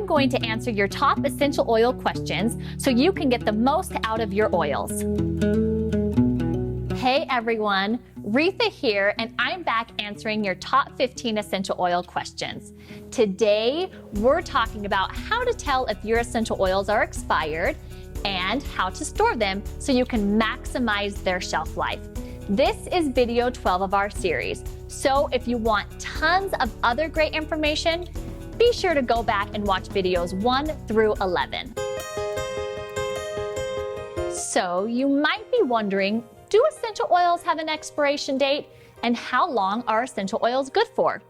I'm going to answer your top essential oil questions so you can get the most out of your oils. Hey everyone, Retha here, and I'm back answering your top 15 essential oil questions. Today, we're talking about how to tell if your essential oils are expired and how to store them so you can maximize their shelf life. This is video 12 of our series, so if you want tons of other great information, be sure to go back and watch videos 1 through 11. So you might be wondering, do essential oils have an expiration date? And how long are essential oils good for?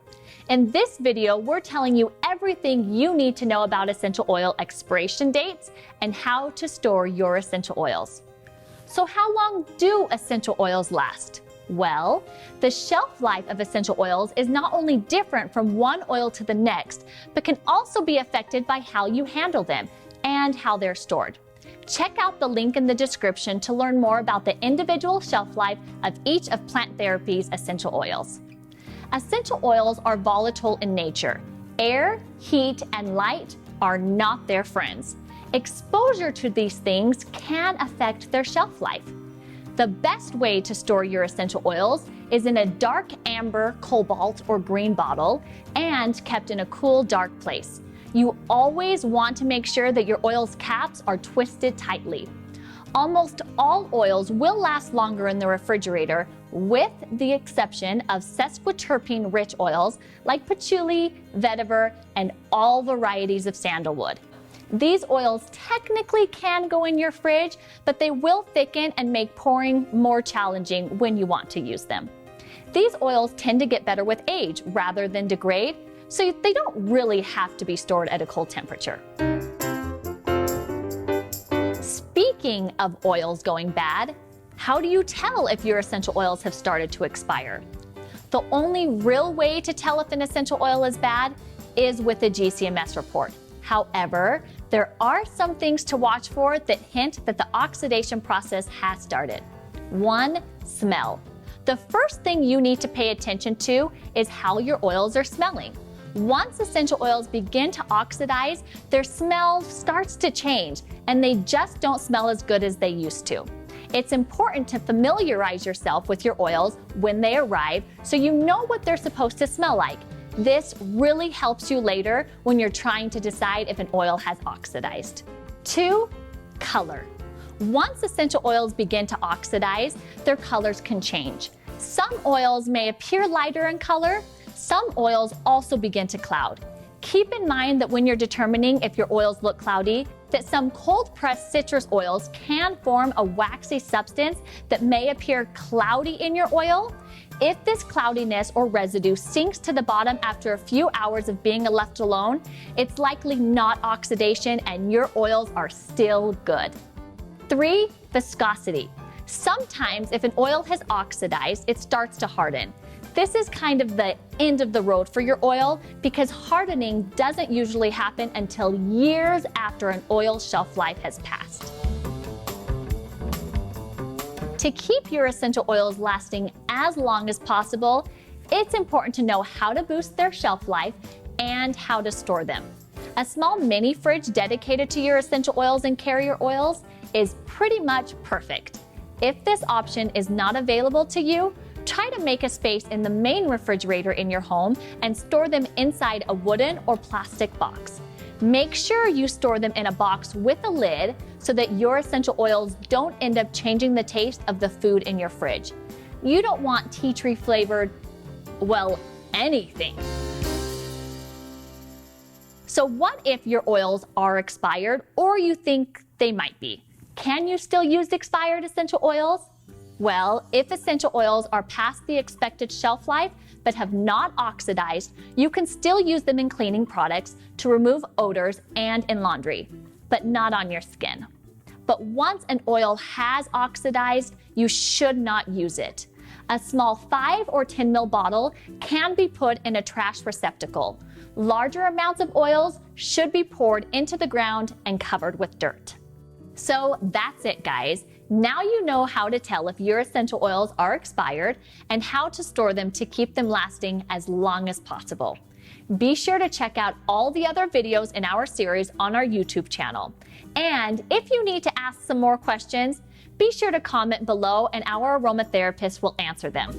In this video, we're telling you everything you need to know about essential oil expiration dates and how to store your essential oils. So how long do essential oils last? Well, the shelf life of essential oils is not only different from one oil to the next, but can also be affected by how you handle them and how they're stored. Check out the link in the description to learn more about the individual shelf life of each of Plant Therapy's essential oils. Essential oils are volatile in nature. Air, heat, and light are not their friends. Exposure to these things can affect their shelf life. The best way to store your essential oils is in a dark amber, cobalt, or green bottle and kept in a cool, dark place. You always want to make sure that your oil's caps are twisted tightly. Almost all oils will last longer in the refrigerator, with the exception of sesquiterpene-rich oils like patchouli, vetiver, and all varieties of sandalwood. These oils technically can go in your fridge, but they will thicken and make pouring more challenging when you want to use them. These oils tend to get better with age rather than degrade, so they don't really have to be stored at a cold temperature. Speaking of oils going bad, how do you tell if your essential oils have started to expire? The only real way to tell if an essential oil is bad is with a GCMS report. However, there are some things to watch for that hint that the oxidation process has started. 1, smell. The first thing you need to pay attention to is how your oils are smelling. Once essential oils begin to oxidize, their smell starts to change, and they just don't smell as good as they used to. It's important to familiarize yourself with your oils when they arrive so you know what they're supposed to smell like. This really helps you later when you're trying to decide if an oil has oxidized. 2, color. Once essential oils begin to oxidize, their colors can change. Some oils may appear lighter in color. Some oils also begin to cloud. Keep in mind that when you're determining if your oils look cloudy, that some cold-pressed citrus oils can form a waxy substance that may appear cloudy in your oil. If this cloudiness or residue sinks to the bottom after a few hours of being left alone, it's likely not oxidation and your oils are still good. 3, viscosity. Sometimes if an oil has oxidized, it starts to harden. This is kind of the end of the road for your oil because hardening doesn't usually happen until years after an oil's shelf life has passed. To keep your essential oils lasting as long as possible, it's important to know how to boost their shelf life and how to store them. A small mini fridge dedicated to your essential oils and carrier oils is pretty much perfect. If this option is not available to you, try to make a space in the main refrigerator in your home and store them inside a wooden or plastic box. Make sure you store them in a box with a lid so that your essential oils don't end up changing the taste of the food in your fridge. You don't want tea tree flavored, well, anything. So what if your oils are expired or you think they might be? Can you still use expired essential oils? Well, if essential oils are past the expected shelf life but have not oxidized, you can still use them in cleaning products to remove odors and in laundry, but not on your skin. But once an oil has oxidized, you should not use it. A small 5 or 10 ml bottle can be put in a trash receptacle. Larger amounts of oils should be poured into the ground and covered with dirt. So that's it, guys. Now you know how to tell if your essential oils are expired and how to store them to keep them lasting as long as possible. Be sure to check out all the other videos in our series on our YouTube channel. And if you need to ask some more questions, be sure to comment below and our aromatherapist will answer them.